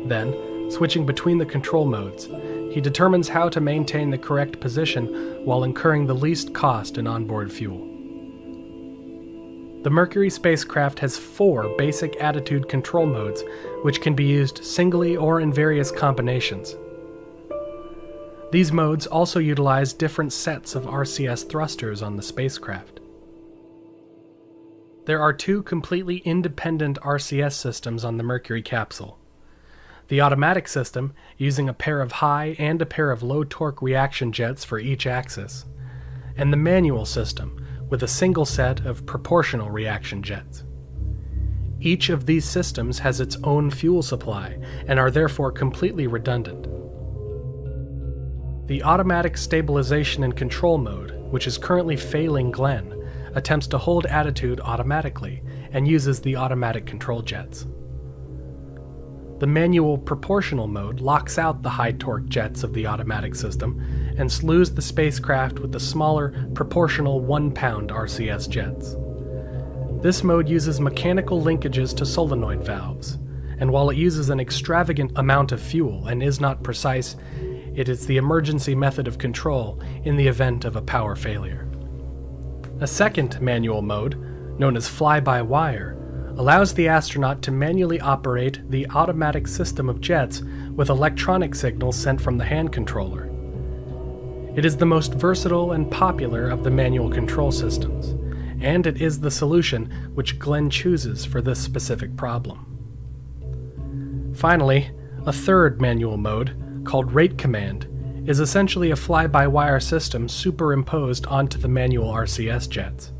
Then, switching between the control modes, he determines how to maintain the correct position while incurring the least cost in onboard fuel. The Mercury spacecraft has 4 basic attitude control modes, which can be used singly or in various combinations. These modes also utilize different sets of RCS thrusters on the spacecraft. There are 2 completely independent RCS systems on the Mercury capsule. The automatic system, using a pair of high and a pair of low torque reaction jets for each axis, and the manual system, with a single set of proportional reaction jets. Each of these systems has its own fuel supply and are therefore completely redundant. The automatic stabilization and control mode, which is currently failing Glenn, attempts to hold attitude automatically and uses the automatic control jets. The manual proportional mode locks out the high torque jets of the automatic system and slews the spacecraft with the smaller proportional 1-pound RCS jets. This mode uses mechanical linkages to solenoid valves, and while it uses an extravagant amount of fuel and is not precise, it is the emergency method of control in the event of a power failure. A second manual mode, known as fly-by-wire, allows the astronaut to manually operate the automatic system of jets with electronic signals sent from the hand controller. It is the most versatile and popular of the manual control systems, and it is the solution which Glenn chooses for this specific problem. Finally, a third manual mode, called Rate Command, is essentially a fly-by-wire system superimposed onto the manual RCS jets.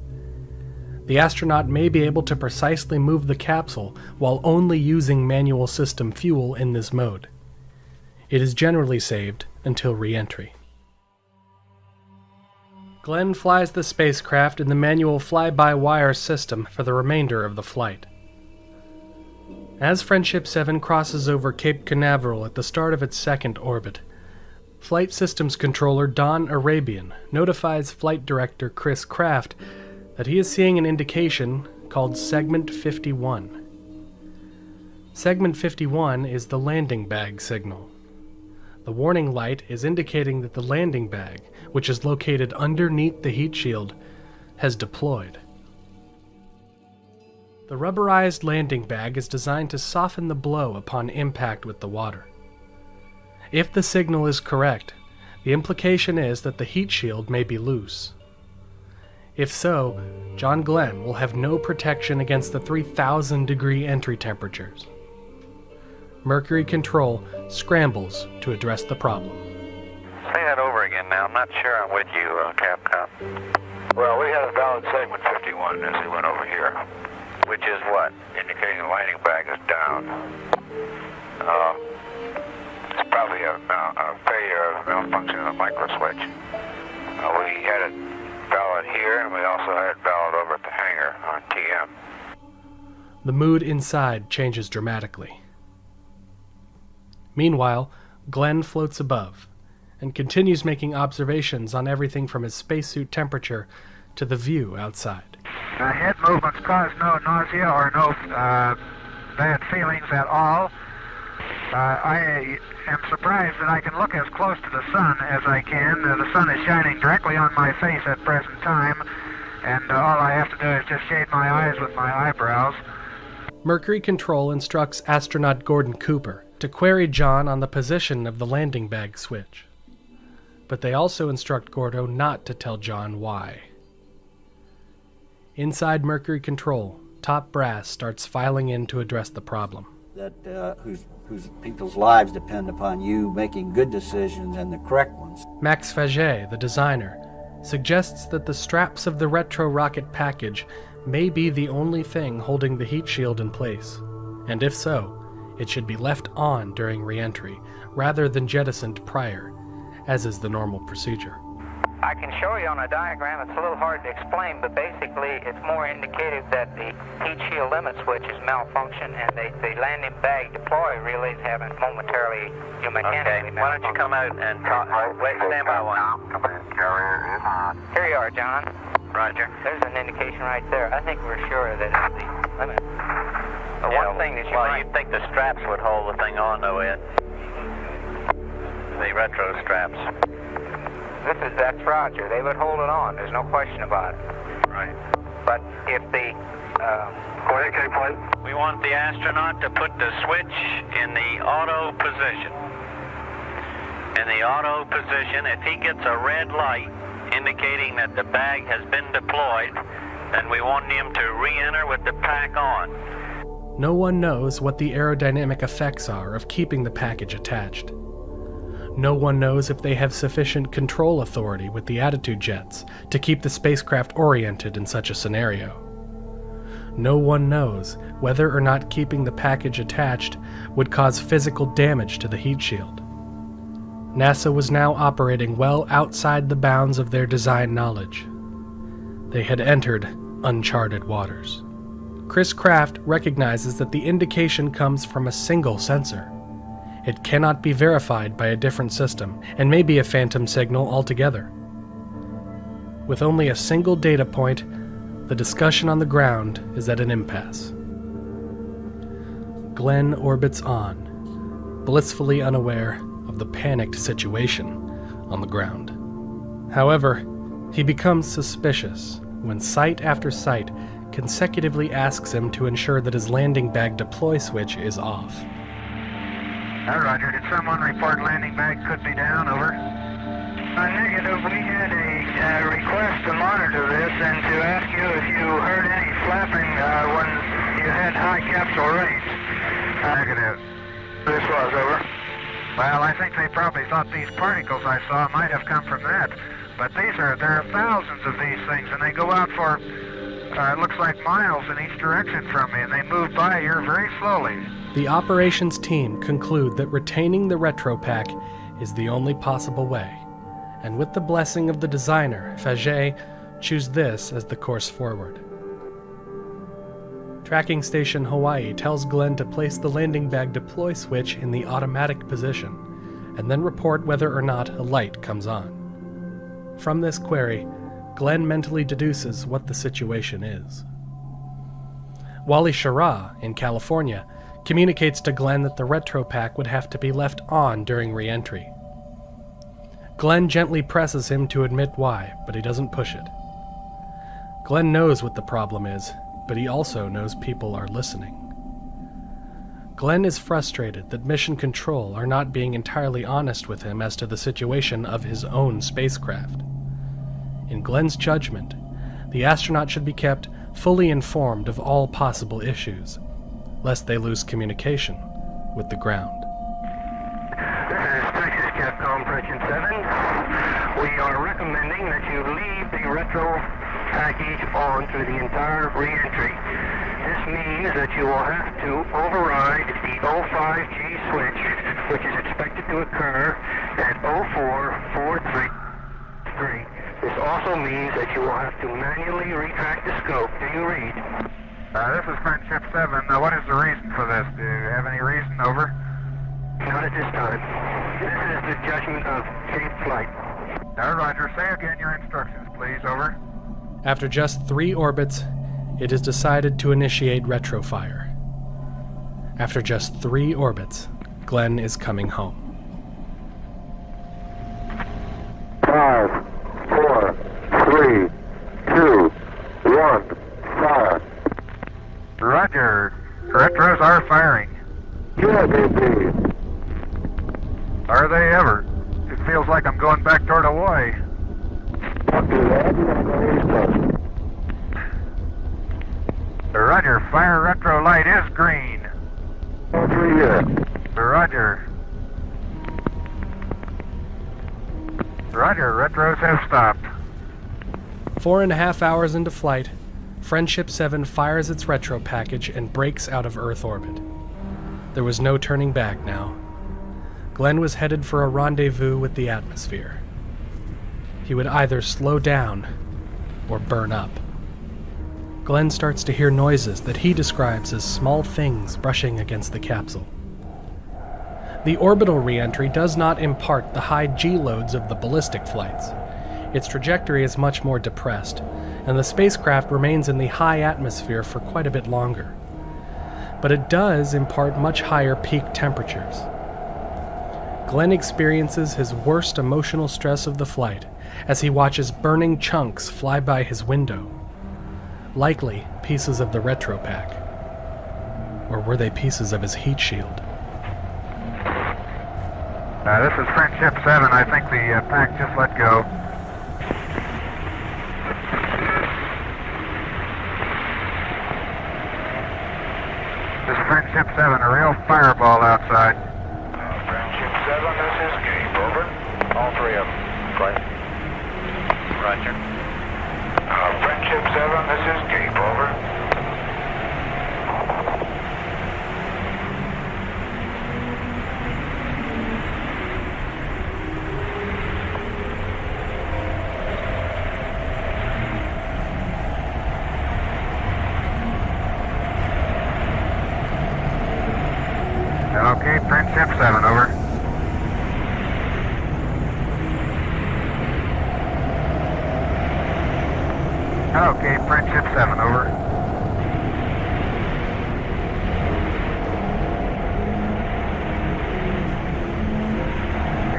The astronaut may be able to precisely move the capsule while only using manual system fuel in this mode. It is generally saved until re-entry. Glenn flies the spacecraft in the manual fly-by-wire system for the remainder of the flight. As Friendship 7 crosses over Cape Canaveral at the start of its second orbit, Flight Systems Controller Don Arabian notifies Flight Director Chris Kraft that he is seeing an indication called Segment 51. Segment 51 is the landing bag signal. The warning light is indicating that the landing bag, which is located underneath the heat shield, has deployed. The rubberized landing bag is designed to soften the blow upon impact with the water. If the signal is correct, the implication is that the heat shield may be loose. If so, John Glenn will have no protection against the 3,000-degree entry temperatures. Mercury Control scrambles to address the problem. Say that over again now. I'm not sure I'm with you, Capcom. Well, we had a valid segment 51 as we went over here. Which is what? Indicating the landing bag is down. It's probably a failure of malfunction of the micro switch. We had it valid here, and we also had it valid over at the hangar on TM. The mood inside changes dramatically. Meanwhile, Glenn floats above and continues making observations on everything from his spacesuit temperature to the view outside. Head movements cause no nausea or no bad feelings at all. I am surprised that I can look as close to the sun as I can. The sun is shining directly on my face at present time, and all I have to do is just shade my eyes with my eyebrows. Mercury Control instructs astronaut Gordon Cooper to query John on the position of the landing bag switch. But they also instruct Gordo not to tell John why. Inside Mercury Control, top brass starts filing in to address the problem. Whose people's lives depend upon you making good decisions and the correct ones. Max Faget, the designer, suggests that the straps of the retro rocket package may be the only thing holding the heat shield in place, and if so, it should be left on during re-entry rather than jettisoned prior, as is the normal procedure. I can show you on a diagram. It's a little hard to explain, but basically it's more indicative that the heat shield limit switch is malfunctioned and the landing bag deploy really is having momentarily mechanically malfunctioned. Why don't you come out and talk? Wait, stand by one. Come in. Carrier is on. Here you are, John. Roger. There's an indication right there. I think we're sure that it's the limit. One thing that you'd think the straps would hold the thing on, though, Ed. The retro straps. That's Roger. They would hold it on. There's no question about it. Right. But if the Go ahead, K-Point. We want the astronaut to put the switch in the auto position. In the auto position, if he gets a red light indicating that the bag has been deployed, then we want him to re-enter with the pack on. No one knows what the aerodynamic effects are of keeping the package attached. No one knows if they have sufficient control authority with the attitude jets to keep the spacecraft oriented in such a scenario. No one knows whether or not keeping the package attached would cause physical damage to the heat shield. NASA was now operating well outside the bounds of their design knowledge. They had entered uncharted waters. Chris Kraft recognizes that the indication comes from a single sensor. It cannot be verified by a different system and may be a phantom signal altogether. With only a single data point, the discussion on the ground is at an impasse. Glenn orbits on, blissfully unaware of the panicked situation on the ground. However, he becomes suspicious when site after site consecutively asks him to ensure that his landing bag deploy switch is off. Roger. Did someone report landing bag could be down? Over. Negative. We had a request to monitor this and to ask you if you heard any flapping when you had high capsule rates. Negative. This was over. Well, I think they probably thought these particles I saw might have come from that. But there are thousands of these things, and they go out for, it looks like miles in each direction from me, and they move by here very slowly. The operations team conclude that retaining the retro pack is the only possible way, and with the blessing of the designer, Faget, choose this as the course forward. Tracking Station Hawaii tells Glenn to place the landing bag deploy switch in the automatic position, and then report whether or not a light comes on. From this query, Glenn mentally deduces what the situation is. Wally Schirra, in California, communicates to Glenn that the retro pack would have to be left on during re-entry. Glenn gently presses him to admit why, but he doesn't push it. Glenn knows what the problem is, but he also knows people are listening. Glenn is frustrated that Mission Control are not being entirely honest with him as to the situation of his own spacecraft. In Glenn's judgment, the astronaut should be kept fully informed of all possible issues, lest they lose communication with the ground. This is Texas Capcom Correction 7. We are recommending that you leave the retro package on through the entire re-entry. This means that you will have to override the 05G switch, which is expected to occur at 0443. This also means that you will have to manually retract the scope. Do you read? This is Friendship 7. What is the reason for this? Do you have any reason? Over. Not at this time. This is the judgment of safe flight. Roger. Say again your instructions, please. Over. After just 3 orbits, it is decided to initiate retrofire. After just 3 orbits, Glenn is coming home. 5, 4, 3, 2, 1, fire. Roger. Retros are firing. Yeah, baby. Are they ever? It feels like I'm going back toward Hawaii. Roger, fire retro light is green. Roger. Roger, retros have stopped. 4.5 hours into flight, Friendship 7 fires its retro package and breaks out of Earth orbit. There was no turning back now. Glenn was headed for a rendezvous with the atmosphere. He would either slow down or burn up. Glenn starts to hear noises that he describes as small things brushing against the capsule. The orbital re-entry does not impart the high G-loads of the ballistic flights. Its trajectory is much more depressed, and the spacecraft remains in the high atmosphere for quite a bit longer. but it does impart much higher peak temperatures. Glenn experiences his worst emotional stress of the flight as he watches burning chunks fly by his window. Likely pieces of the retro pack. Or were they pieces of his heat shield? This is Friendship 7. I think the pack just let go. This is Friendship 7, a real fireball outside. Friendship 7, this is Gabe, over. All three of them. Right. Roger. Friendship 7, this is Gabe, over. Okay, Friendship 7, over. Okay, Friendship 7, over.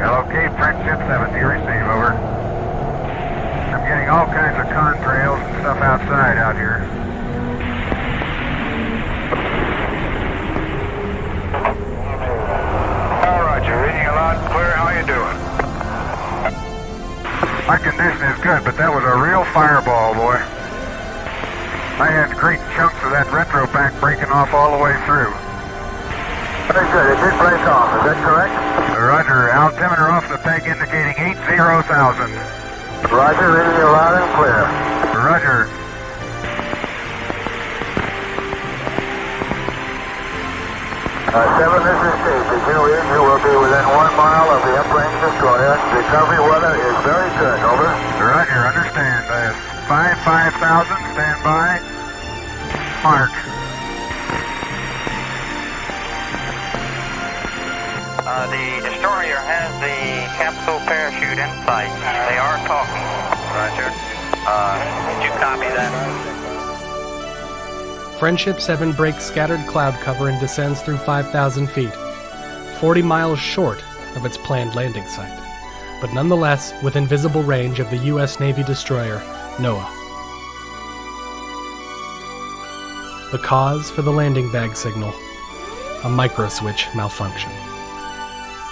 Okay, Friendship 7, do you receive, over? I'm getting all kinds of contrails and stuff outside out here. My condition is good, but that was a real fireball, boy. I had great chunks of that retro pack breaking off all the way through. Very good. It did break off. Is that correct? Roger. Altimeter off the peg indicating 80,000. Roger. Reading you loud and clear. Roger. Seven, this is Steve. As you read, you will be within 1 mile of the uprange destroyer. Recovery weather is very good. Over. Roger. Understand. 5,000. Stand by. Mark. The destroyer has the capsule parachute in sight. They are talking. Roger. Did you copy that? Friendship 7 breaks scattered cloud cover and descends through 5,000 feet, 40 miles short of its planned landing site, but nonetheless within visible range of the U.S. Navy destroyer Noah. The cause for the landing bag signal, a microswitch malfunction.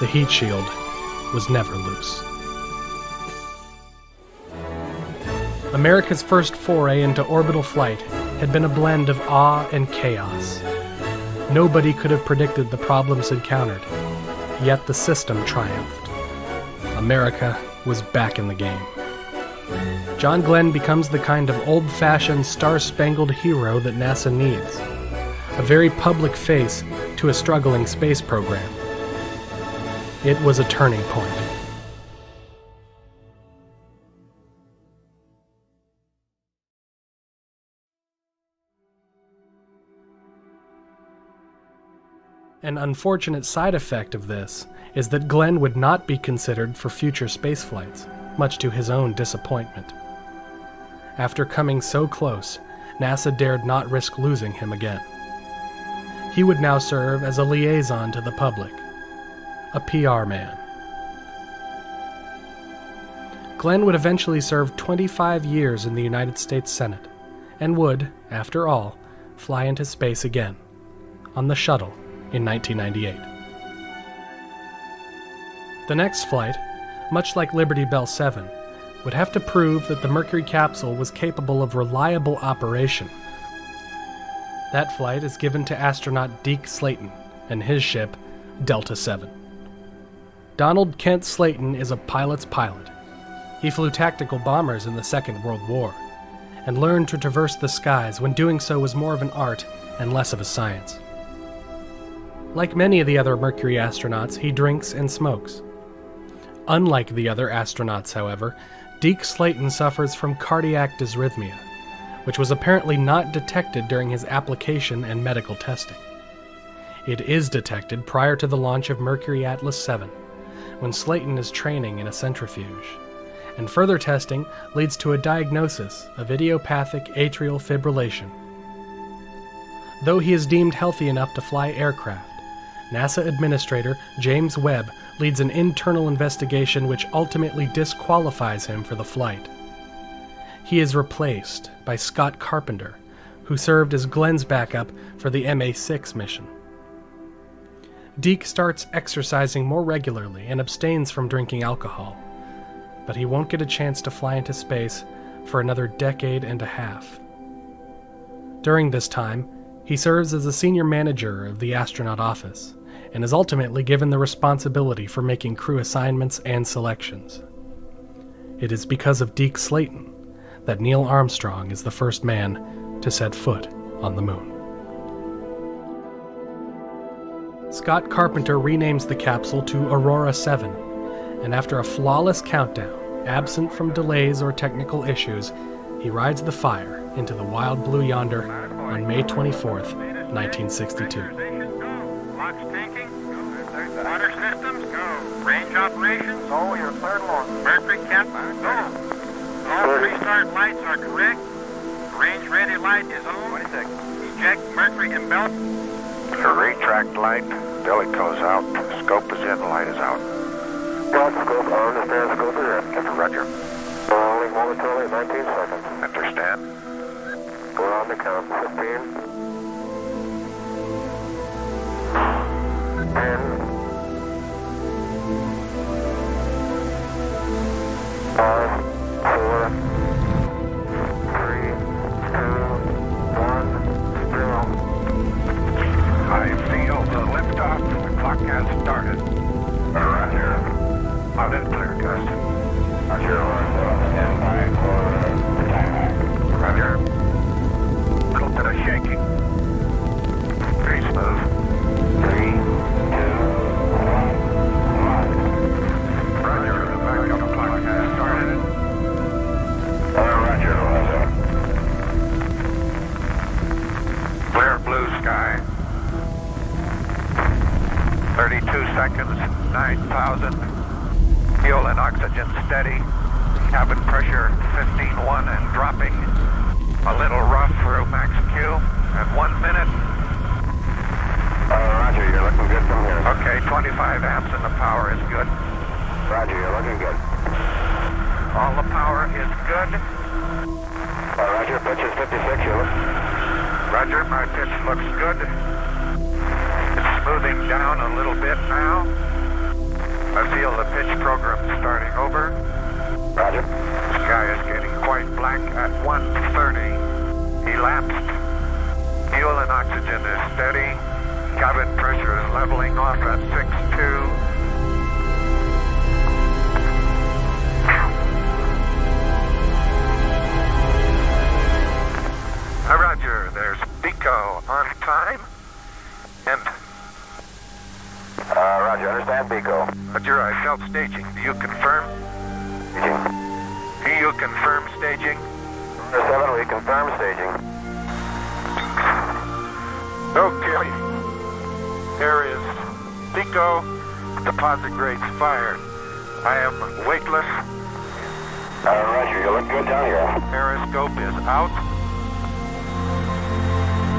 The heat shield was never loose. America's first foray into orbital flight had been a blend of awe and chaos. Nobody could have predicted the problems encountered, yet the system triumphed. America was back in the game. John Glenn becomes the kind of old-fashioned star-spangled hero that NASA needs, a very public face to a struggling space program. It was a turning point. An unfortunate side effect of this is that Glenn would not be considered for future spaceflights, much to his own disappointment. After coming so close, NASA dared not risk losing him again. He would now serve as a liaison to the public, a PR man. Glenn would eventually serve 25 years in the United States Senate, and would, after all, fly into space again, on the shuttle in 1998. The next flight, much like Liberty Bell 7, would have to prove that the Mercury capsule was capable of reliable operation. That flight is given to astronaut Deke Slayton and his ship, Delta 7. Donald Kent Slayton is a pilot's pilot. He flew tactical bombers in the Second World War, and learned to traverse the skies when doing so was more of an art and less of a science. Like many of the other Mercury astronauts, he drinks and smokes. Unlike the other astronauts, however, Deke Slayton suffers from cardiac dysrhythmia, which was apparently not detected during his application and medical testing. It is detected prior to the launch of Mercury Atlas 7, when Slayton is training in a centrifuge, and further testing leads to a diagnosis of idiopathic atrial fibrillation. Though he is deemed healthy enough to fly aircraft, NASA Administrator James Webb leads an internal investigation which ultimately disqualifies him for the flight. He is replaced by Scott Carpenter, who served as Glenn's backup for the MA6 mission. Deke starts exercising more regularly and abstains from drinking alcohol, but he won't get a chance to fly into space for another decade and a half. During this time, he serves as a senior manager of the astronaut office, and is ultimately given the responsibility for making crew assignments and selections. It is because of Deke Slayton that Neil Armstrong is the first man to set foot on the moon. Scott Carpenter renames the capsule to Aurora 7, and after a flawless countdown, absent from delays or technical issues, he rides the fire into the wild blue yonder on May 24th, 1962. Locks tanking, go. Water systems, go. Range operations, Oh, you're clear along. Mercury cap, go. All restart lights are correct. Range ready light is on. 26. Eject Mercury and belt. The retract light, bellico's out, scope is in, light is out. Got scope on, understand scope is in. Captain Roger. Rolling momentarily, 19 seconds. Understand. We're on the count, 15. 10. 5, 4, 3, 2, 1, 0. I feel the liftoff. The clock has started. Roger. Out and clear, Gus. Roger, stand by for attack. Roger. Little bit of shaking. Very smooth. 3, 2, 1, lock. Roger, the backup clock has started. Roger, Clear blue sky. 32 seconds, 9,000. Fuel and oxygen steady. Cabin pressure 15.1 and dropping. A little rough through max Q at 1 minute. Roger, you're looking good from here. Okay, 25 amps and the power is good. Roger, you're looking good. All the power is good. Roger, pitch is 56, you look. Roger, my pitch looks good. It's smoothing down a little bit now. I feel the pitch program starting over. Roger. The sky is getting quite black at 1:30. Elapsed. Fuel and oxygen is steady. Cabin pressure is leveling off at 6.2. Roger, there's Pico on time. And Roger, understand, Pico. Roger, I felt staging. Do you confirm? Do you confirm staging? 7, we confirm staging. Okay. There is Pico. Deposit grade's fired. I am weightless. Roger, you look good down here. Periscope is out.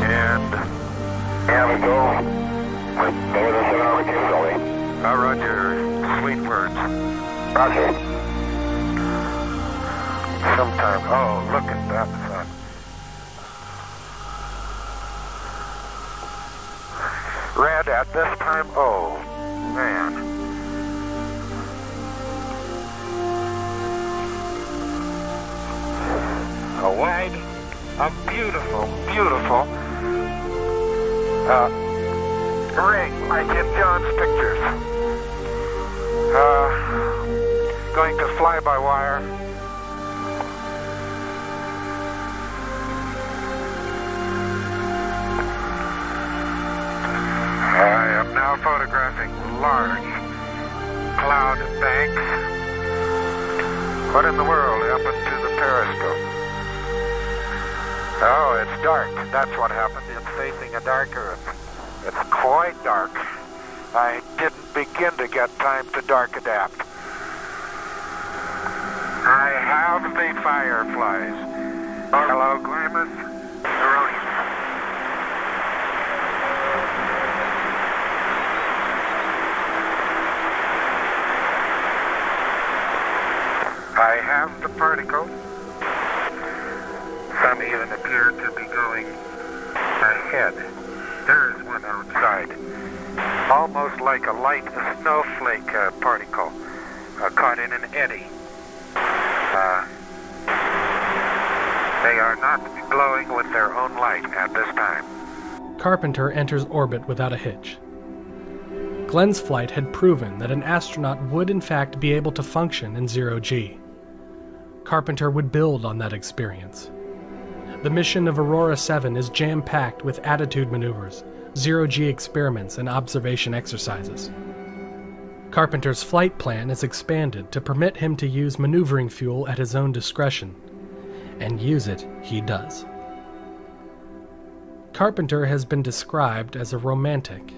And Yeah, we go. With more than 7 hour capability. Roger, sweet words. Roger. Sometime. Oh, look at that sun. Red at this time. Oh, man. A wide, a beautiful, beautiful ring like in John's pictures. Going to fly-by-wire. I am now photographing large cloud banks. What in the world happened to the periscope? Oh, it's dark. That's what happened. It's facing a dark Earth. It's quite dark. I didn't begin to get time to dark adapt. I have the fireflies. Hello, Glamis. past the particle. Some even appear to be going ahead. There is one outside, almost like a light snowflake particle caught in an eddy. They are not glowing with their own light at this time. Carpenter enters orbit without a hitch. Glenn's flight had proven that an astronaut would in fact be able to function in zero-G. Carpenter would build on that experience. The mission of Aurora 7 is jam-packed with attitude maneuvers, zero-G experiments, and observation exercises. Carpenter's flight plan is expanded to permit him to use maneuvering fuel at his own discretion, and use it he does. Carpenter has been described as a romantic.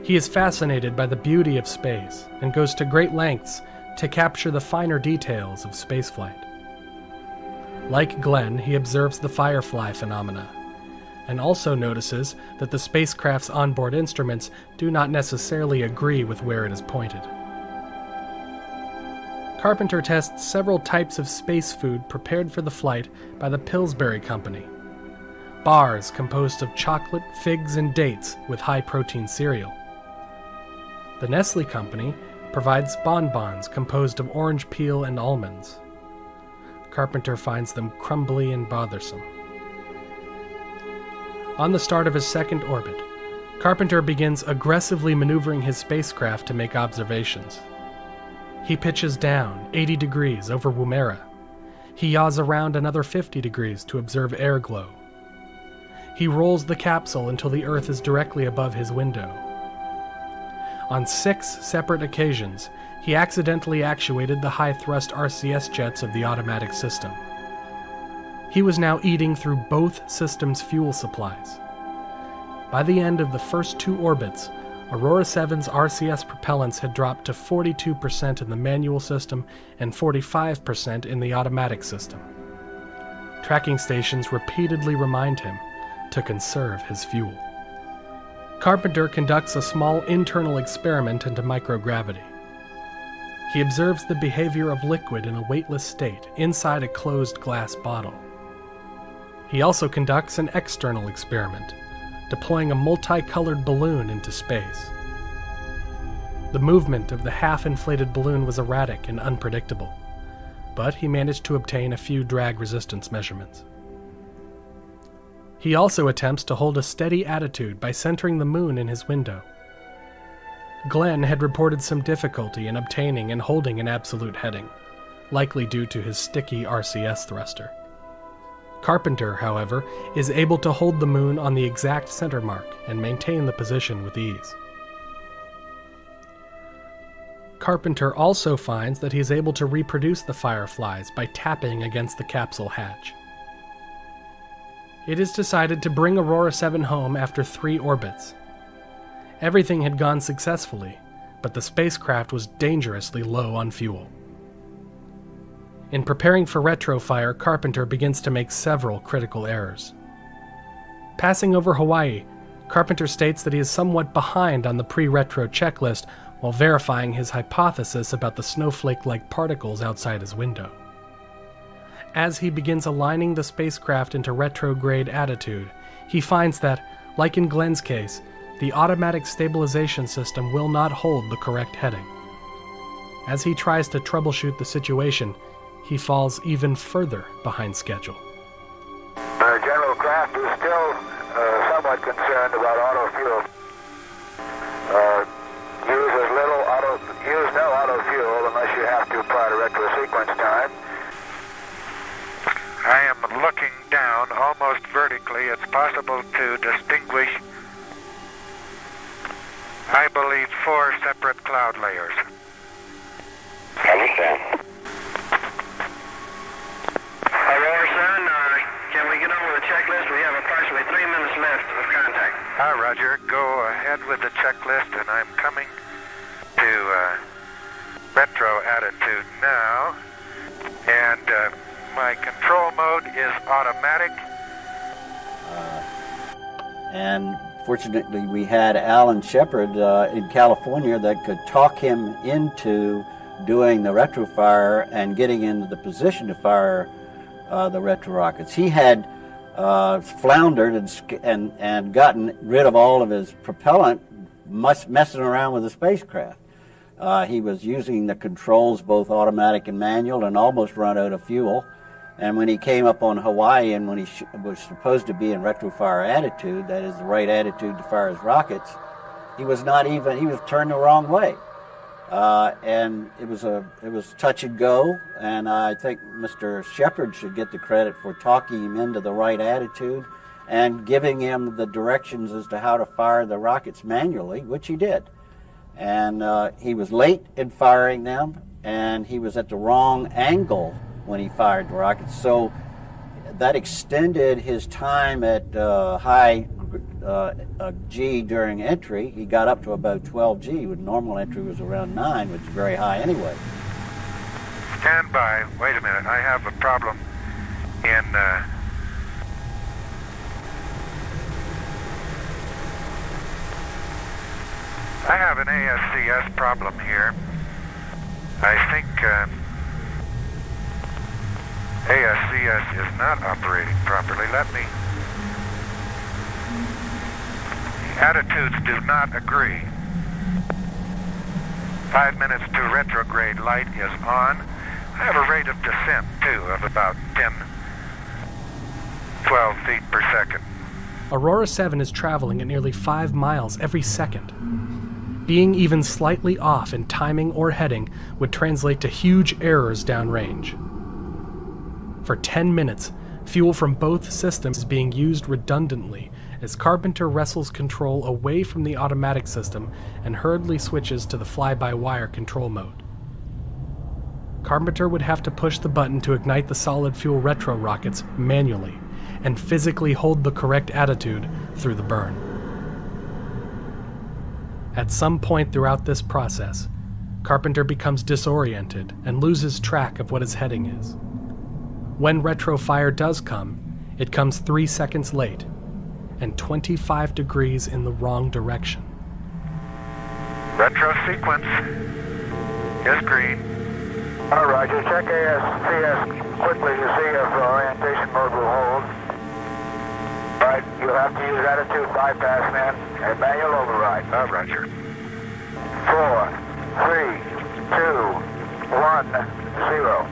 He is fascinated by the beauty of space and goes to great lengths to capture the finer details of spaceflight. Like Glenn, he observes the firefly phenomena, and also notices that the spacecraft's onboard instruments do not necessarily agree with where it is pointed. Carpenter tests several types of space food prepared for the flight by the Pillsbury Company. Bars composed of chocolate, figs, and dates with high-protein cereal. The Nestle Company provides bonbons composed of orange peel and almonds. Carpenter finds them crumbly and bothersome. On the start of his second orbit, Carpenter begins aggressively maneuvering his spacecraft to make observations. He pitches down 80 degrees over Woomera. He yaws around another 50 degrees to observe air glow. He rolls the capsule until the Earth is directly above his window. On 6 separate occasions, he accidentally actuated the high-thrust RCS jets of the automatic system. He was now eating through both systems' fuel supplies. By the end of the first 2 orbits, Aurora 7's RCS propellants had dropped to 42% in the manual system and 45% in the automatic system. Tracking stations repeatedly remind him to conserve his fuel. Carpenter conducts a small internal experiment into microgravity. He observes the behavior of liquid in a weightless state inside a closed glass bottle. He also conducts an external experiment, deploying a multicolored balloon into space. The movement of the half-inflated balloon was erratic and unpredictable, but he managed to obtain a few drag resistance measurements. He also attempts to hold a steady attitude by centering the moon in his window. Glenn had reported some difficulty in obtaining and holding an absolute heading, likely due to his sticky RCS thruster. Carpenter, however, is able to hold the moon on the exact center mark and maintain the position with ease. Carpenter also finds that he is able to reproduce the fireflies by tapping against the capsule hatch. It is decided to bring Aurora 7 home after 3 orbits. Everything had gone successfully, but the spacecraft was dangerously low on fuel. In preparing for retrofire, Carpenter begins to make several critical errors. Passing over Hawaii, Carpenter states that he is somewhat behind on the pre-retro checklist while verifying his hypothesis about the snowflake-like particles outside his window. As he begins aligning the spacecraft into retrograde attitude, he finds that, like in Glenn's case, the automatic stabilization system will not hold the correct heading. As he tries to troubleshoot the situation, he falls even further behind schedule. General Kraft is still somewhat concerned about auto fuel. Use no auto fuel unless you have to prior to retro sequence time. I am looking down almost vertically. It's possible to distinguish, I believe, 4 separate cloud layers. Understand. Aurora 7, can we get on with the checklist? We have approximately 3 minutes left of contact. Roger. Go ahead with the checklist, and I'm coming to retro attitude now. And my control mode is automatic. And fortunately, we had Alan Shepard in California that could talk him into doing the retrofire and getting into the position to fire the retro rockets. He had floundered and gotten rid of all of his propellant, messing around with the spacecraft. He was using the controls, both automatic and manual, and almost run out of fuel. And when he came up on Hawaii, and when he was supposed to be in retrofire attitude, that is the right attitude to fire his rockets, he was turned the wrong way. And it was touch and go, and I think Mr. Shepard should get the credit for talking him into the right attitude and giving him the directions as to how to fire the rockets manually, which he did. And he was late in firing them, and he was at the wrong angle when he fired the rockets, so that extended his time at high G during entry. He got up to about 12 G, when normal entry was around 9, which is very high anyway. Stand by. Wait a minute. I have a problem in... I have an ASCS problem here. I think ASCS is not operating properly. Attitudes do not agree. 5 minutes to retrograde light is on. I have a rate of descent, too, of about 12 feet per second. Aurora 7 is traveling at nearly 5 miles every second. Being even slightly off in timing or heading would translate to huge errors downrange. For 10 minutes, fuel from both systems is being used redundantly as Carpenter wrestles control away from the automatic system and hurriedly switches to the fly-by-wire control mode. Carpenter would have to push the button to ignite the solid fuel retro rockets manually and physically hold the correct attitude through the burn. At some point throughout this process, Carpenter becomes disoriented and loses track of what his heading is. When retro fire does come, it comes 3 seconds late and 25 degrees in the wrong direction. Retro sequence is green. All right, just check ASCS quickly to see if orientation mode will hold. Right, you'll have to use attitude bypass then and manual override. Roger. 4, 3, 2, 1, 0.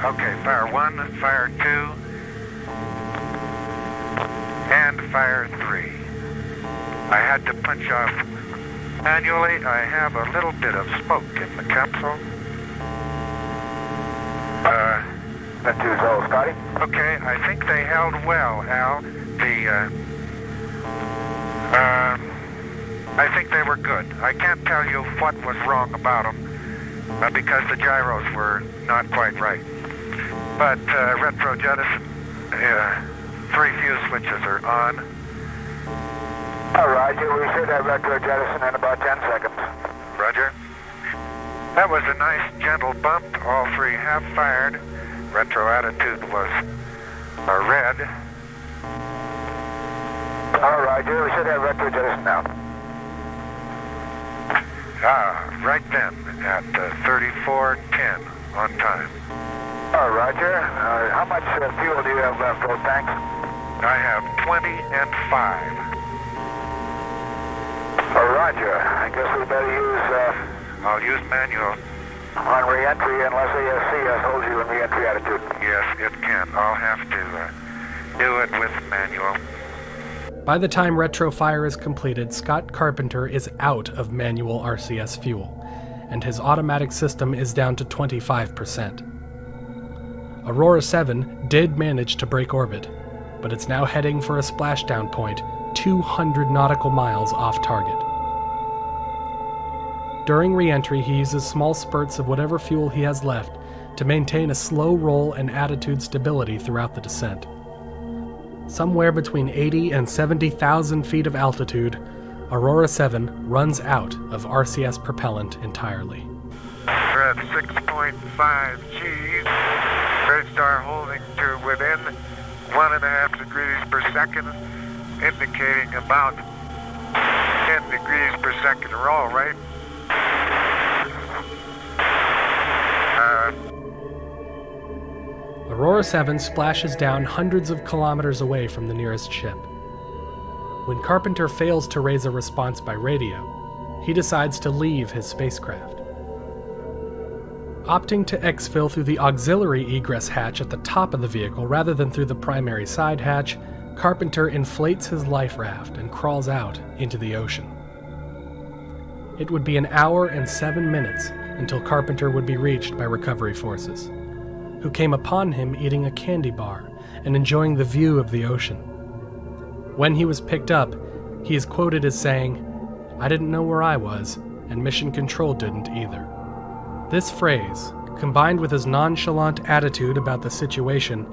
Okay, fire 1, fire 2, and fire 3. I had to punch off manually. I have a little bit of smoke in the capsule. That 2's all, Scotty. Okay, I think they held well, Al. I think they were good. I can't tell you what was wrong about them because the gyros were not quite right. But retro jettison, 3 fuse switches are on. All right, we should have retro jettison in about 10 seconds. Roger. That was a nice gentle bump. All 3 have fired. Retro attitude was red. All right, we should have retro jettison now. Right then, at 34:10 on time. Roger. How much fuel do you have left, both tanks? I have 20 and 5. Roger. I guess we better use... I'll use manual. On re-entry, unless ASCS holds you in re-entry attitude. Yes, it can. I'll have to do it with manual. By the time retro fire is completed, Scott Carpenter is out of manual RCS fuel, and his automatic system is down to 25%. Aurora 7 did manage to break orbit, but it's now heading for a splashdown point 200 nautical miles off target. During re-entry, he uses small spurts of whatever fuel he has left to maintain a slow roll and attitude stability throughout the descent. Somewhere between 80 and 70,000 feet of altitude, Aurora 7 runs out of RCS propellant entirely. We're at 6.5 Gs. Red star holding to within 1.5 degrees per second, indicating about 10 degrees per second roll, right? Explorer 7 splashes down hundreds of kilometers away from the nearest ship. When Carpenter fails to raise a response by radio, he decides to leave his spacecraft. Opting to exfil through the auxiliary egress hatch at the top of the vehicle rather than through the primary side hatch, Carpenter inflates his life raft and crawls out into the ocean. It would be an hour and 7 minutes until Carpenter would be reached by recovery forces, who came upon him eating a candy bar and enjoying the view of the ocean. When he was picked up, he is quoted as saying, "I didn't know where I was, and Mission Control didn't either." This phrase, combined with his nonchalant attitude about the situation,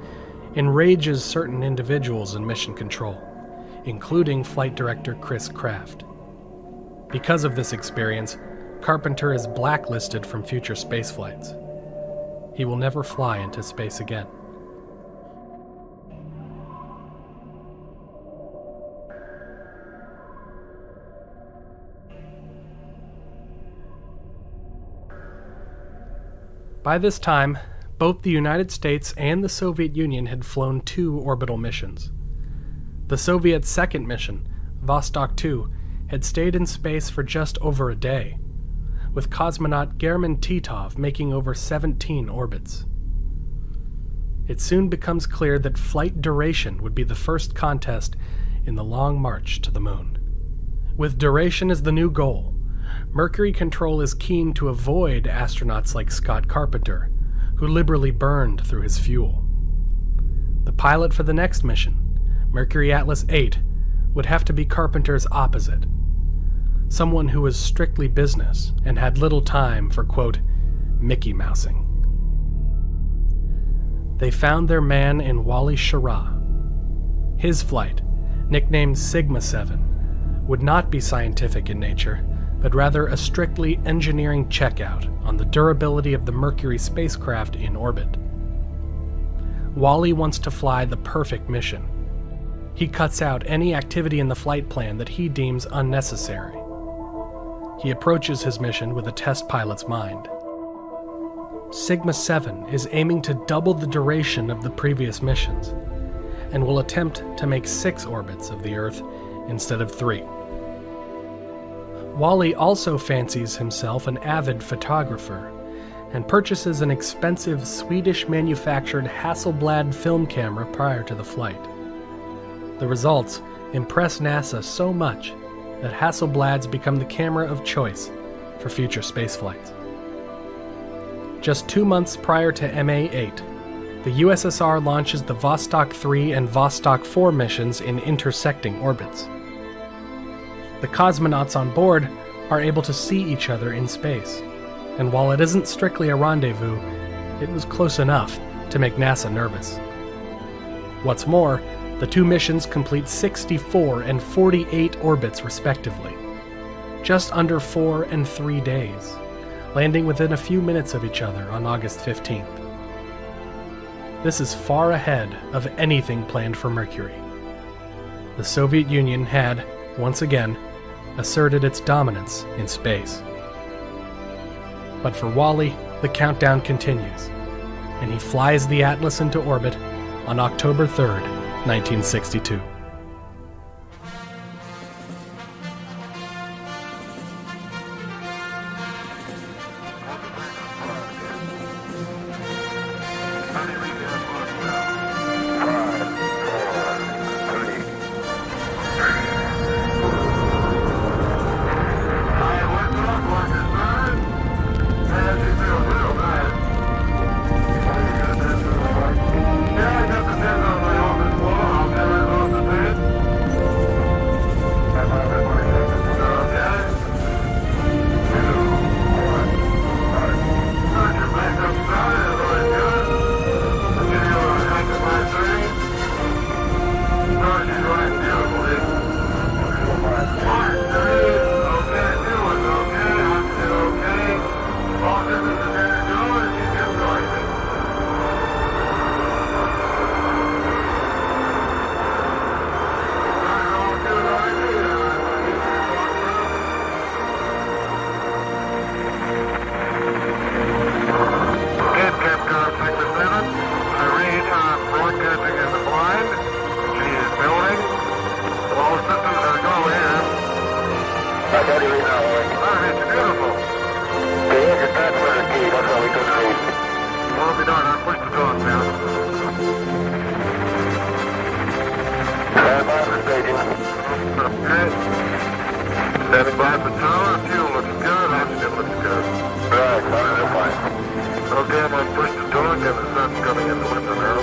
enrages certain individuals in Mission Control, including Flight Director Chris Kraft. Because of this experience, Carpenter is blacklisted from future space flights. He will never fly into space again. By this time, both the United States and the Soviet Union had flown 2 orbital missions. The Soviet second mission, Vostok 2, had stayed in space for just over a day, with cosmonaut German Titov making over 17 orbits. It soon becomes clear that flight duration would be the first contest in the long march to the moon. With duration as the new goal, Mercury Control is keen to avoid astronauts like Scott Carpenter, who liberally burned through his fuel. The pilot for the next mission, Mercury Atlas 8, would have to be Carpenter's opposite, someone who was strictly business and had little time for, quote, Mickey Mousing. They found their man in Wally Schirra. His flight, nicknamed Sigma 7, would not be scientific in nature, but rather a strictly engineering checkout on the durability of the Mercury spacecraft in orbit. Wally wants to fly the perfect mission. He cuts out any activity in the flight plan that he deems unnecessary. He approaches his mission with a test pilot's mind. Sigma 7 is aiming to double the duration of the previous missions, and will attempt to make 6 orbits of the Earth instead of 3. Wally also fancies himself an avid photographer, and purchases an expensive Swedish-manufactured Hasselblad film camera prior to the flight. The results impress NASA so much that Hasselblads become the camera of choice for future spaceflights. Just 2 months prior to MA-8, the USSR launches the Vostok 3 and Vostok 4 missions in intersecting orbits. The cosmonauts on board are able to see each other in space, and while it isn't strictly a rendezvous, it was close enough to make NASA nervous. What's more, the 2 missions complete 64 and 48 orbits respectively, just under 4 and 3 days, landing within a few minutes of each other on August 15th. This is far ahead of anything planned for Mercury. The Soviet Union had, once again, asserted its dominance in space. But for Wally, the countdown continues, and he flies the Atlas into orbit on October 3rd, 1962. Yeah, I got the dead on my office wall. I'll get it on the it's beautiful. The engine transfer key, that's all we could see. Well, be darned, I'll push the doors now. Stand by for staging. Okay. Standing by for tower. Fuel looks good. Oxygen looks good. Right, they're fine. Okay, I'm going to push the door again. The sun's coming in the window now.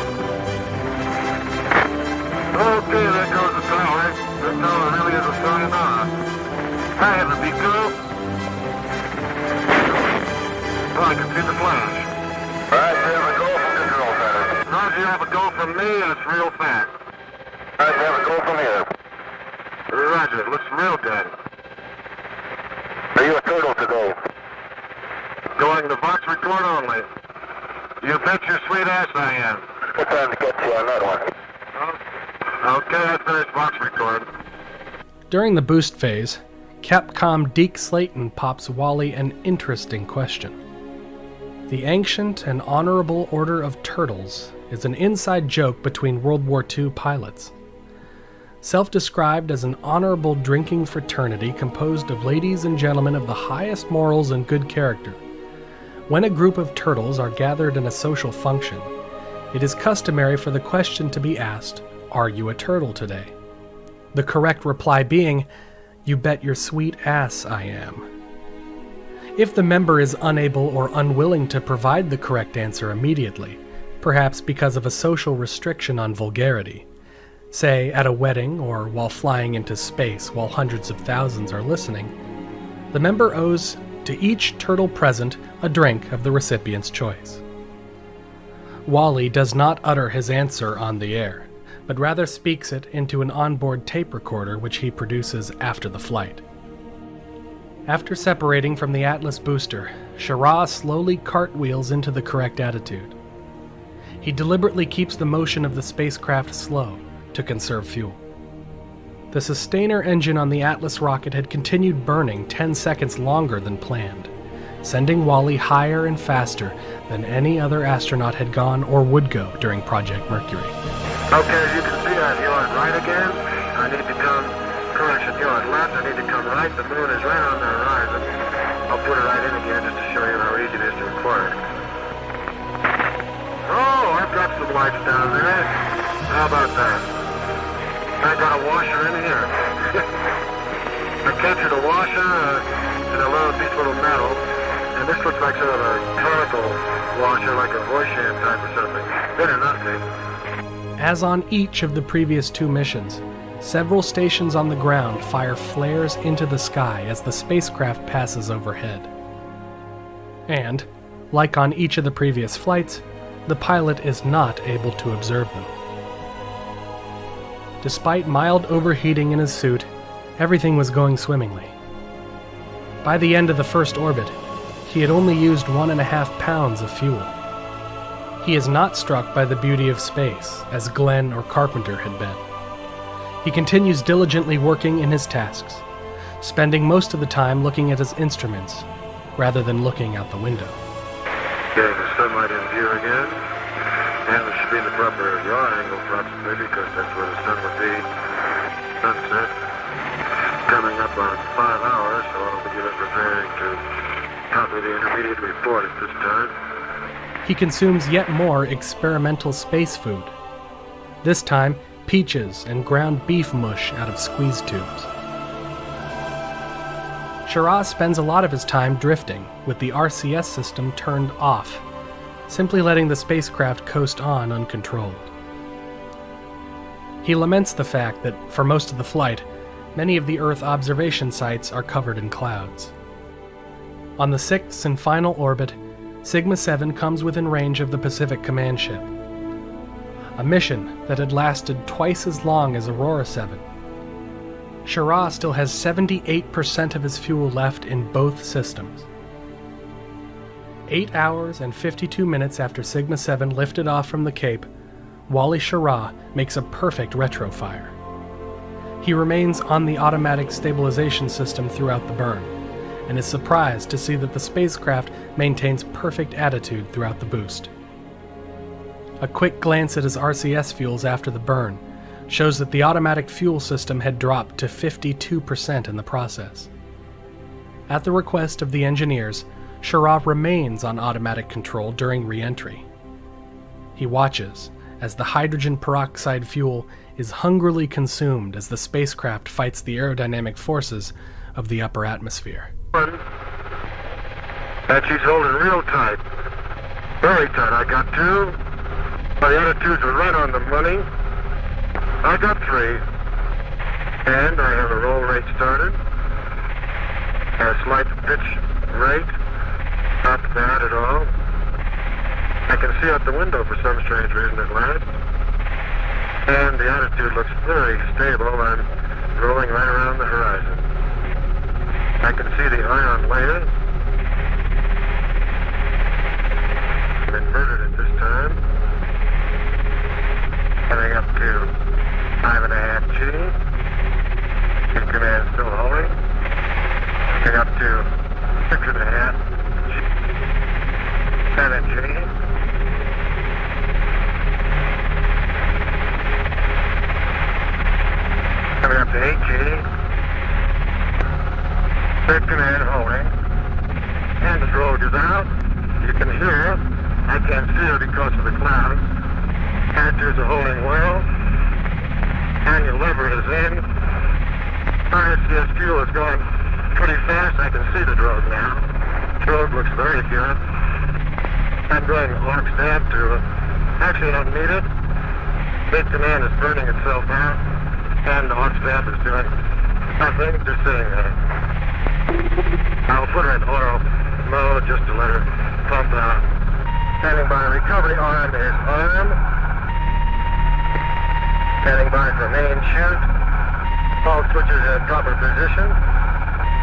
Okay, there goes the tower. The tower really is a sayonara. Hey, the B2. Oh, I can see the flash. Right, you have a go from control center. Roger, you have a go from me, and it's real fast. Right, you have a go from here. Roger, it looks real good. Are you a turtle to go? Going to Vox record only. You bet your sweet ass I am. What time to get you on that one? Okay, I finished Vox record. During the boost phase, Capcom Deke Slayton pops Wally an interesting question. The Ancient and Honorable Order of Turtles is an inside joke between World War II pilots. Self-described as an honorable drinking fraternity composed of ladies and gentlemen of the highest morals and good character, when a group of turtles are gathered in a social function, it is customary for the question to be asked, "Are you a turtle today?" The correct reply being, "You bet your sweet ass I am." If the member is unable or unwilling to provide the correct answer immediately, perhaps because of a social restriction on vulgarity, say at a wedding or while flying into space while hundreds of thousands are listening, the member owes to each turtle present a drink of the recipient's choice. Wally does not utter his answer on the air, but rather speaks it into an onboard tape recorder which he produces after the flight. After separating from the Atlas booster, Shara slowly cartwheels into the correct attitude. He deliberately keeps the motion of the spacecraft slow to conserve fuel. The sustainer engine on the Atlas rocket had continued burning 10 seconds longer than planned, sending Wally higher and faster than any other astronaut had gone or would go during Project Mercury. Okay, as you can see, I'm on right again. I need to come, correction, you're on left. I need to come right. The moon is right on the horizon. I'll put it right in again just to show you how easy it is to record. Oh, I've got some lights down there. How about that? I got a washer in here. I captured a washer and a little piece of metal, and this looks like sort of a conical washer, like a voice sham type or something. Better not be. As on each of the previous two missions, several stations on the ground fire flares into the sky as the spacecraft passes overhead. And, like on each of the previous flights, the pilot is not able to observe them. Despite mild overheating in his suit, everything was going swimmingly. By the end of the first orbit, he had only used 1.5 pounds of fuel. He is not struck by the beauty of space, as Glenn or Carpenter had been. He continues diligently working in his tasks, spending most of the time looking at his instruments, rather than looking out the window. Getting the sunlight in view again, and it should be in the proper yaw angle approximately, because that's where the sun would be. Sunset coming up on 5 hours, so I'll begin preparing to copy the intermediate report at this time. He consumes yet more experimental space food. This time, peaches and ground beef mush out of squeeze tubes. Shara spends a lot of his time drifting, with the RCS system turned off, simply letting the spacecraft coast on uncontrolled. He laments the fact that, for most of the flight, many of the Earth observation sites are covered in clouds. On the sixth and final orbit, Sigma 7 comes within range of the Pacific Command ship. A mission that had lasted twice as long as Aurora 7. Shara still has 78% of his fuel left in both systems. 8 hours and 52 minutes after Sigma 7 lifted off from the Cape, Wally Schirra makes a perfect retrofire. He remains on the automatic stabilization system throughout the burn, and is surprised to see that the spacecraft maintains perfect attitude throughout the boost. A quick glance at his RCS fuels after the burn shows that the automatic fuel system had dropped to 52% in the process. At the request of the engineers, Schirra remains on automatic control during re-entry. He watches as the hydrogen peroxide fuel is hungrily consumed as the spacecraft fights the aerodynamic forces of the upper atmosphere. And she's holding real tight. Very tight. I got 2. My attitudes are right on the money. I got 3. And I have a roll rate started. A slight pitch rate. Not bad at all. I can see out the window for some strange reason at last. And the attitude looks very stable. I'm rolling right around the horizon. I can see the ion layer. I'm inverted at this time. Coming up to 5.5 G. Speed command still holding. Coming up to 6.5 G. 7 G. Coming up to 8 G. Third command holding. And the drogue is out. You can hear it. I can't see it because of the clouds. Attitudes are holding well. And your lever is in. RSCS fuel is going pretty fast. I can see the drogue now. Drogue looks very good. I'm going arc stab to, actually I don't need it. Mid command is burning itself out. And the arc stab is doing nothing, just sitting there. I'll put her in auto mode just to let her pump out. Standing by, recovery arm is on. Standing by for main chute. All switches in proper position.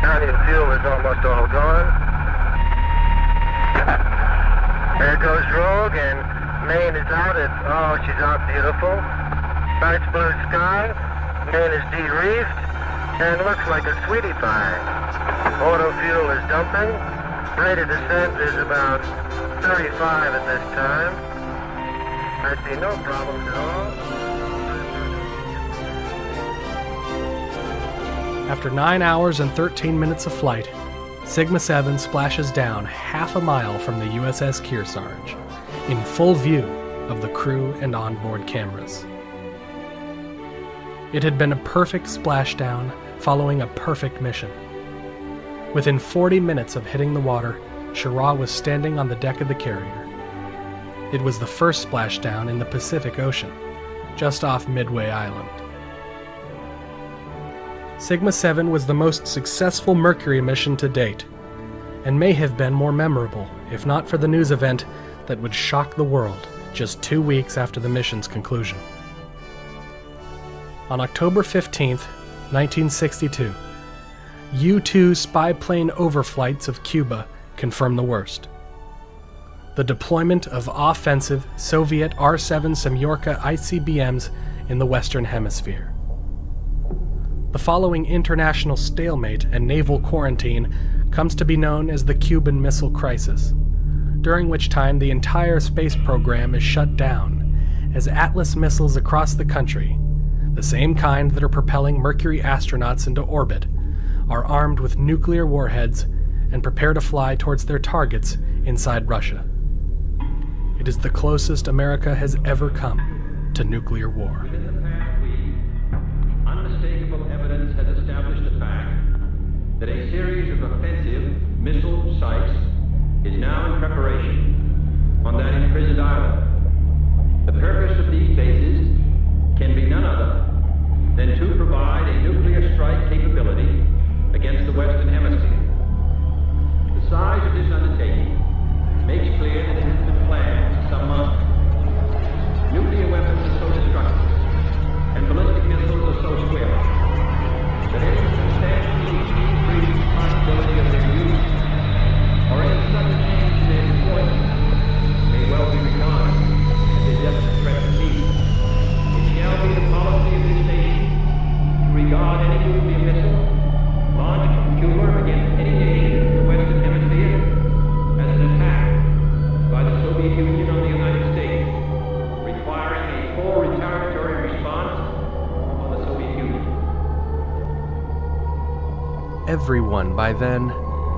Counting fuel is almost all gone. There goes drogue, and main is out. She's out beautiful. Bright blue sky. Main is de-reefed, and looks like a sweetie pie. Auto fuel is dumping. Rate of descent is about 35 at this time. I see no problems at all. After 9 hours and 13 minutes of flight, Sigma 7 splashes down half a mile from the USS Kearsarge, in full view of the crew and onboard cameras. It had been a perfect splashdown following a perfect mission. Within 40 minutes of hitting the water, Schirra was standing on the deck of the carrier. It was the first splashdown in the Pacific Ocean, just off Midway Island. Sigma 7 was the most successful Mercury mission to date, and may have been more memorable, if not for the news event that would shock the world just 2 weeks after the mission's conclusion. On October 15, 1962, U-2 spy plane overflights of Cuba confirmed the worst. The deployment of offensive Soviet R-7 Semyorka ICBMs in the Western Hemisphere. The following international stalemate and naval quarantine comes to be known as the Cuban Missile Crisis, during which time the entire space program is shut down as Atlas missiles across the country, the same kind that are propelling Mercury astronauts into orbit, are armed with nuclear warheads and prepare to fly towards their targets inside Russia. It is the closest America has ever come to nuclear war. Within the past week, unmistakable evidence has established the fact that a series of offensive missile sites is now in preparation on that imprisoned island. The purpose of these bases can be none other than to provide a nuclear strike capability against the Western Hemisphere. The size of this undertaking makes clear that it has been planned for some months. Nuclear weapons are so destructive, and ballistic missiles are so square, that any substantially increased possibility of their use, or any sudden change in their deployment, may well be regarded as a definite threat to peace. It shall be the policy of this nation to regard any nuclear missile launched from Cuba against any nation in the Western Hemisphere as an attack by the Soviet Union on the United States, requiring a full retaliatory response on the Soviet Union. Everyone by then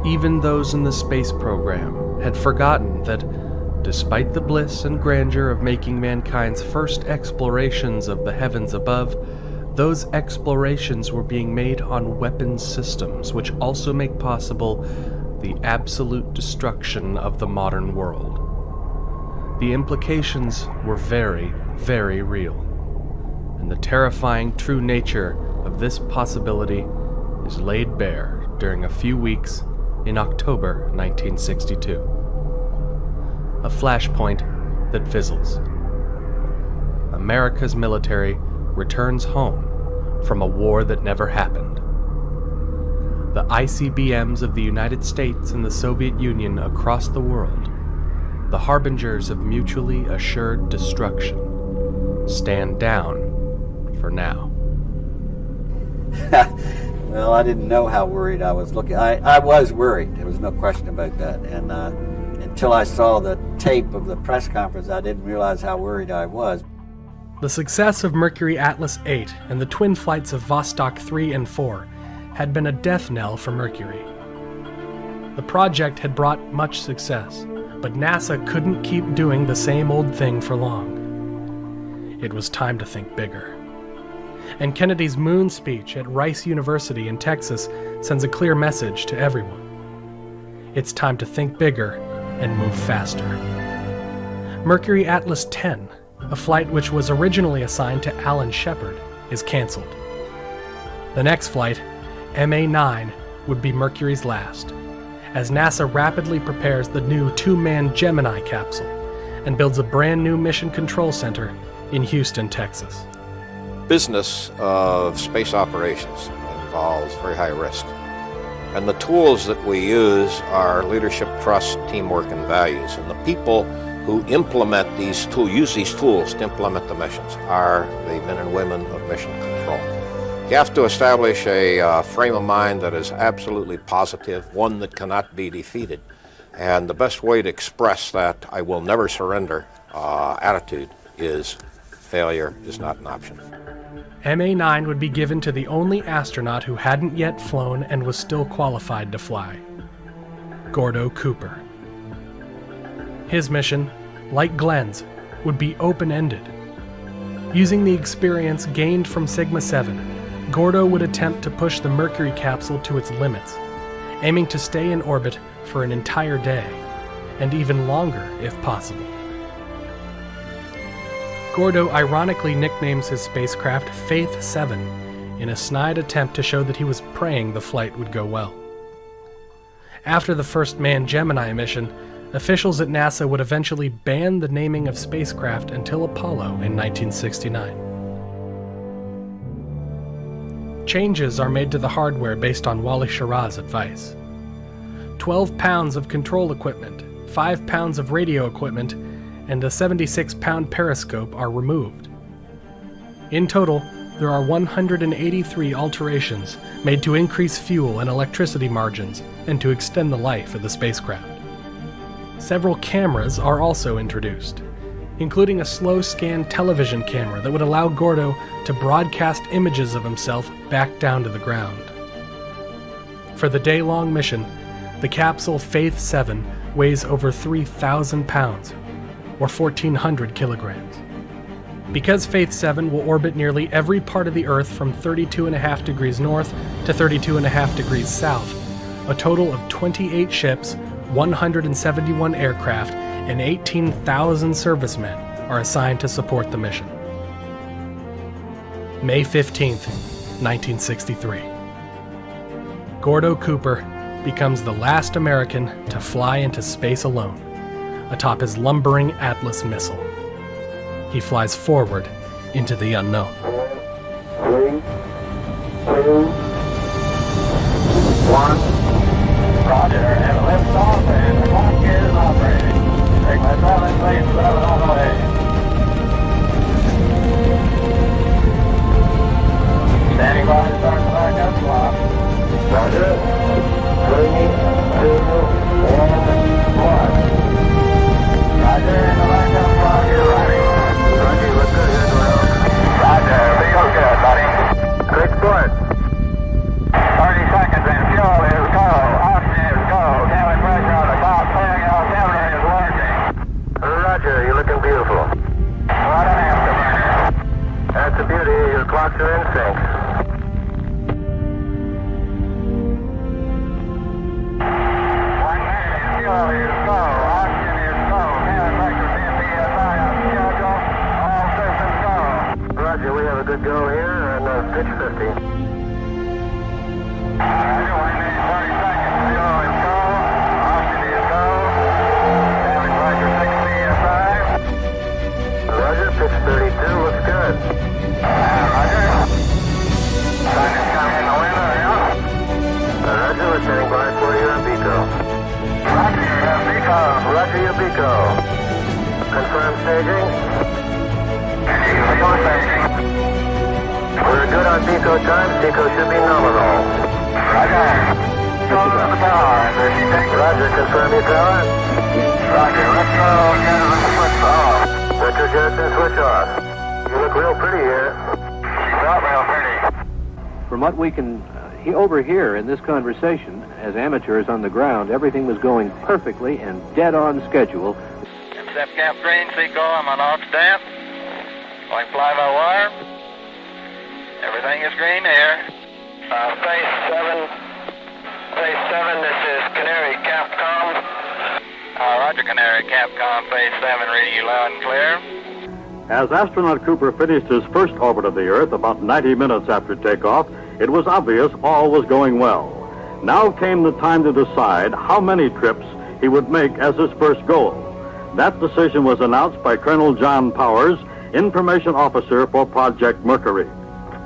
Even those in the space program had forgotten that, despite the bliss and grandeur of making mankind's first explorations of the heavens above, those explorations were being made on weapons systems which also make possible the absolute destruction of the modern world. The implications were very, very real, and the terrifying true nature of this possibility is laid bare during a few weeks in October 1962. A flashpoint that fizzles. America's military returns home from a war that never happened. The ICBMs of the United States and the Soviet Union across the world, the harbingers of mutually assured destruction, stand down for now. Well, I didn't know how worried I was looking. I was worried. There was no question about that. And until I saw the tape of the press conference, I didn't realize how worried I was. The success of Mercury Atlas 8 and the twin flights of Vostok 3 and 4 had been a death knell for Mercury. The project had brought much success, but NASA couldn't keep doing the same old thing for long. It was time to think bigger. And Kennedy's moon speech at Rice University in Texas sends a clear message to everyone. It's time to think bigger and move faster. Mercury Atlas 10, a flight which was originally assigned to Alan Shepard, is canceled. The next flight, MA9, would be Mercury's last, as NASA rapidly prepares the new two-man Gemini capsule and builds a brand new mission control center in Houston, Texas. Business of space operations involves very high risk. And the tools that we use are leadership, trust, teamwork, and values. And the people who implement these tools, use these tools to implement the missions, are the men and women of mission control. You have to establish a frame of mind that is absolutely positive, one that cannot be defeated. And the best way to express that I will never surrender attitude is failure is not an option. MA9 would be given to the only astronaut who hadn't yet flown and was still qualified to fly, Gordo Cooper. His mission, like Glenn's, would be open-ended. Using the experience gained from Sigma 7, Gordo would attempt to push the Mercury capsule to its limits, aiming to stay in orbit for an entire day, and even longer if possible. Gordo ironically nicknames his spacecraft Faith 7 in a snide attempt to show that he was praying the flight would go well. After the first manned Gemini mission, officials at NASA would eventually ban the naming of spacecraft until Apollo in 1969. Changes are made to the hardware based on Wally Schirra's advice. 12 pounds of control equipment, 5 pounds of radio equipment, and a 76-pound periscope are removed. In total, there are 183 alterations made to increase fuel and electricity margins and to extend the life of the spacecraft. Several cameras are also introduced, including a slow-scan television camera that would allow Gordo to broadcast images of himself back down to the ground. For the day-long mission, the capsule Faith 7 weighs over 3,000 pounds, or 1,400 kilograms. Because Faith 7 will orbit nearly every part of the Earth from 32.5 degrees north to 32.5 degrees south, a total of 28 ships, 171 aircraft, and 18,000 servicemen are assigned to support the mission. May 15th, 1963. Gordo Cooper becomes the last American to fly into space alone, atop his lumbering Atlas missile. He flies forward into the unknown. 3, 2, 1. Roger, and lift off, and the clock is operating. Sigma 7, please, 7 on the way. Standing by to start the backup clock. Roger. 3, 2, 1. Roger, and the backup clock is running. Roger, look good as well. Roger, feel good, buddy. 6 foot. 30 seconds and fuel is go. Austin is go. Roger, you Pico. Confirm staging. We're good on Pico time. Pico should be nominal. Roger. Total on the power. Roger, confirm your power. Roger. Retro Jensen switch off. Retro Jensen switch off. You look real pretty here. She's not real pretty. From what we can overhear in this conversation, as amateurs on the ground, everything was going perfectly and dead on schedule. Step cap green, Seco, I'm on aux stamp. Going fly by wire. Everything is green here. Phase 7. Phase 7, this is Canary Capcom. Roger, Canary Capcom, phase 7, reading you loud and clear. As astronaut Cooper finished his first orbit of the Earth about 90 minutes after takeoff, it was obvious all was going well. Now came the time to decide how many trips he would make as his first goal. That decision was announced by Colonel John Powers, Information Officer for Project Mercury.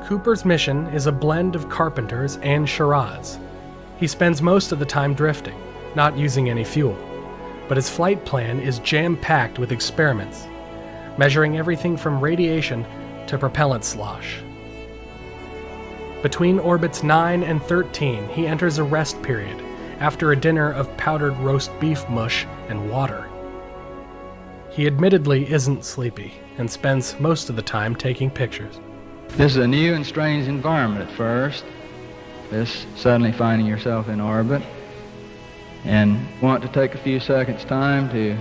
Cooper's mission is a blend of carpenters and charades. He spends most of the time drifting, not using any fuel. But his flight plan is jam-packed with experiments, measuring everything from radiation to propellant slosh. Between orbits 9 and 13, he enters a rest period after a dinner of powdered roast beef mush and water. He admittedly isn't sleepy and spends most of the time taking pictures. This is a new and strange environment at first. This suddenly finding yourself in orbit and want to take a few seconds time to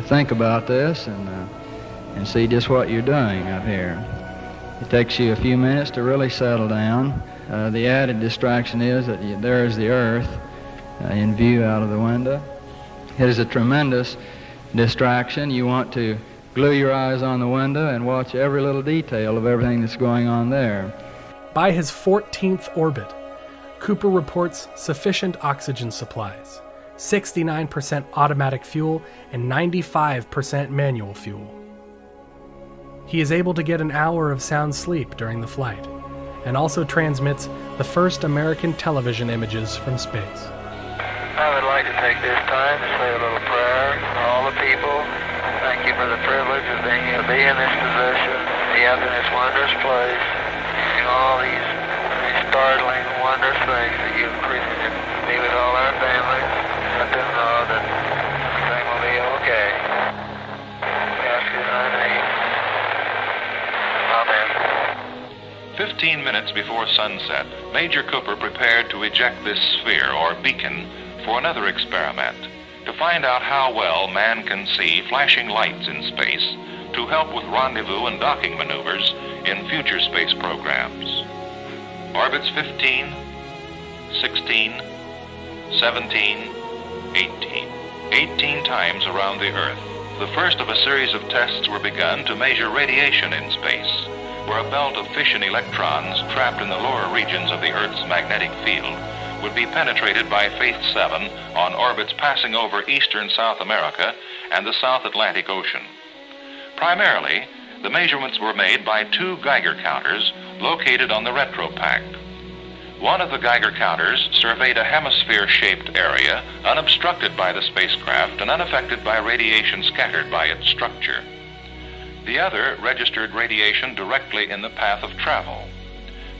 think about this and see just what you're doing up here. It takes you a few minutes to really settle down. The added distraction is that there is the Earth in view out of the window. It is a tremendous distraction. You want to glue your eyes on the window and watch every little detail of everything that's going on there. By his 14th orbit, Cooper reports sufficient oxygen supplies, 69% automatic fuel, and 95% manual fuel. He is able to get an hour of sound sleep during the flight, and also transmits the first American television images from space. I would like to take this time to say a little prayer for all the people. Thank you for the privilege of being able to be in this position, be up in this wondrous place, and all these startling, wondrous things that you've created. Be with all our families. Let them know that everything will be okay. We ask you in thy name. Amen. 15 minutes before sunset, Major Cooper prepared to eject this sphere or beacon for another experiment, to find out how well man can see flashing lights in space to help with rendezvous and docking maneuvers in future space programs. Orbits 15, 16, 17, 18. 18 times around the Earth. The first of a series of tests were begun to measure radiation in space, where a belt of fission electrons trapped in the lower regions of the Earth's magnetic field would be penetrated by Faith 7 on orbits passing over eastern South America and the South Atlantic Ocean. Primarily, the measurements were made by two Geiger counters located on the retropack. One of the Geiger counters surveyed a hemisphere-shaped area unobstructed by the spacecraft and unaffected by radiation scattered by its structure. The other registered radiation directly in the path of travel.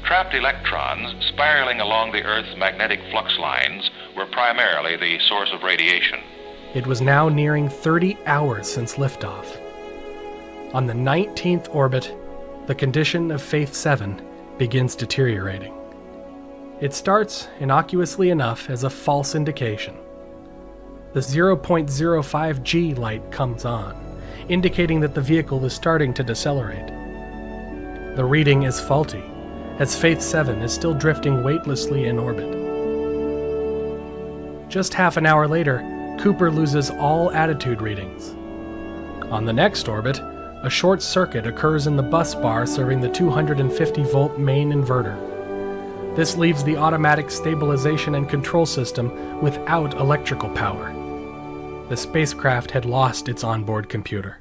Trapped electrons spiraling along the Earth's magnetic flux lines were primarily the source of radiation. It was now nearing 30 hours since liftoff. On the 19th orbit, the condition of Faith 7 begins deteriorating. It starts, innocuously enough, as a false indication. The 0.05 G light comes on, indicating that the vehicle is starting to decelerate. The reading is faulty, as Faith 7 is still drifting weightlessly in orbit. Just half an hour later, Cooper loses all attitude readings. On the next orbit, a short circuit occurs in the bus bar serving the 250-volt main inverter. This leaves the automatic stabilization and control system without electrical power. The spacecraft had lost its onboard computer.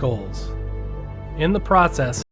goals. In the process,